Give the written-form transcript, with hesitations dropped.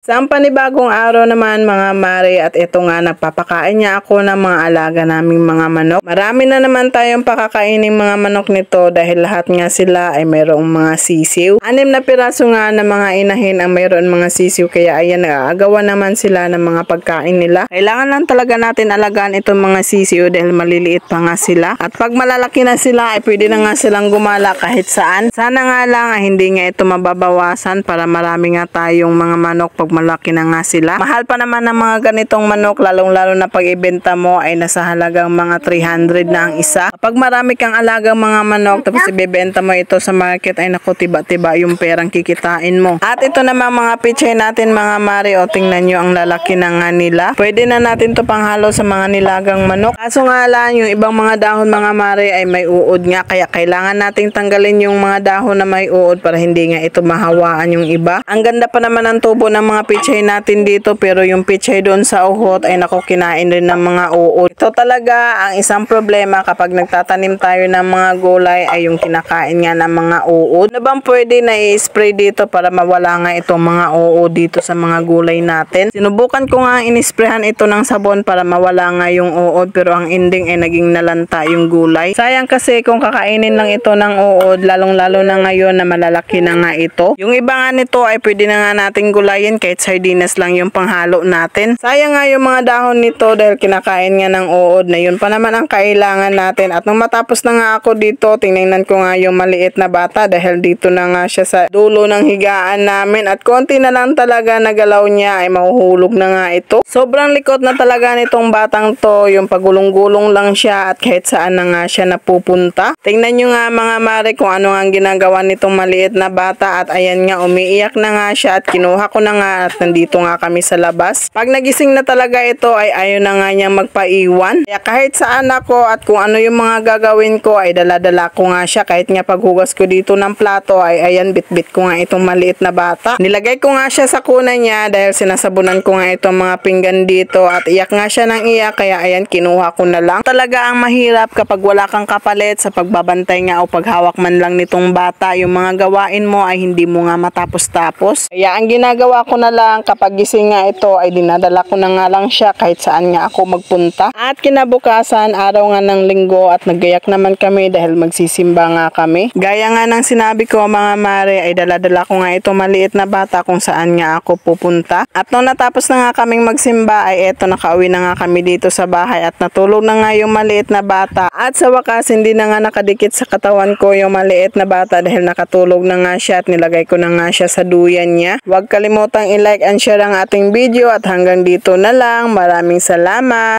Isang panibagong araw naman mga mare, at ito nga nagpapakain niya ako ng mga alaga naming mga manok. Marami na naman tayong pakakaining mga manok nito dahil lahat nga sila ay mayroong mga sisiw. 6 na piraso nga ng mga inahin ang mayroon mga sisiw, kaya ayan, nag-aagawan naman sila ng mga pagkain nila. Kailangan lang talaga natin alagaan itong mga sisiw dahil maliliit pa nga sila. At pag malalaki na sila ay pwede na nga silang gumala kahit saan. Sana nga lang ay hindi nga ito mababawasan para marami nga tayong mga manok pag malaki na nga sila. Mahal pa naman ng mga ganitong manok, lalong-lalo na pag ibenta mo ay nasa halagang mga 300 na ang isa. Kapag marami kang alagang mga manok tapos ibebenta mo ito sa market, ay naku, tiba-tiba yung perang kikitain mo. At ito naman mga pichay natin mga mare, o tingnan nyo ang lalaki na nga nila. Pwede na natin to panghalo sa mga nilagang manok. Kaso nga lang, yung ibang mga dahon mga mare ay may uod nga, kaya kailangan nating tanggalin yung mga dahon na may uod para hindi nga ito mahawaan yung iba. Ang ganda pa naman ang tubo ng mga pichay natin dito, pero yung pichay doon sa uhot ay naku, kinain rin ng mga uod. Ito talaga ang isang problema kapag nagtatanim tayo ng mga gulay, ay yung kinakain nga ng mga uod. Ano bang pwede na i-spray dito para mawala nga itong mga uod dito sa mga gulay natin? Sinubukan ko nga inisprayhan ito ng sabon para mawala nga yung uod, pero ang ending ay naging nalanta yung gulay. Sayang kasi kung kakainin lang ito ng uod, lalong-lalo na ngayon na malalaki na nga ito. Yung iba nga nito ay pwede na nga nating gulayin kahit sardinas lang yung panghalo natin. Sayang nga yung mga dahon nito dahil kinakain nga ng uod na yun pa naman ang kailangan natin. At nung matapos na nga ako dito, tingnan ko nga yung maliit na bata dahil dito na nga siya sa dulo ng higaan namin, at konti na lang talaga nagalaw niya ay mahuhulog na nga ito. Sobrang likot na talaga nitong batang to, yung pagulong-gulong lang siya at kahit saan na nga siya napupunta. Tingnan nyo nga mga mare kung ano nga ang ginagawa nitong maliit na bata, at ayan nga, umiiyak na nga siya at kinuha ko na nga at nandito nga kami sa labas. Pag nagising na talaga ito ay ayaw na nga niyang magpaiwan. Kaya kahit saan ako at kung ano yung mga gagawin ko ay dala-dala ko nga siya. Kahit nga paghugas ko dito ng plato ay ayan, bit-bit ko nga itong maliit na bata. Nilagay ko nga siya sa kuna niya dahil sinasabunan ko nga itong mga pinggan dito, at iyak nga siya ng iyak, kaya ayan, kinuha ko na lang. Talaga ang mahirap kapag wala kang kapalit sa pagbabantay nga o paghawak man lang nitong bata. Yung mga gawain mo ay hindi mo nga matapos-tapos. Kaya ang ginagawa ko na lang kapag gising nga ito ay dinadala ko na nga lang siya kahit saan nga ako magpunta. At kinabukasan, araw nga ng linggo, at naggayak naman kami dahil magsisimba nga kami. Gaya nga ng sinabi ko mga mare, ay dala-dala ko nga ito maliit na bata kung saan nga ako pupunta. At nung natapos na nga kaming magsimba ay eto, nakauwi na nga kami dito sa bahay at natulog na nga yung maliit na bata. At sa wakas, hindi na nga nakadikit sa katawan ko yung maliit na bata dahil nakatulog na nga siya, at nilagay ko na nga siya sa duyan niya. Huwag kalimutang i-like and share ang ating video, at hanggang dito na lang. Maraming salamat!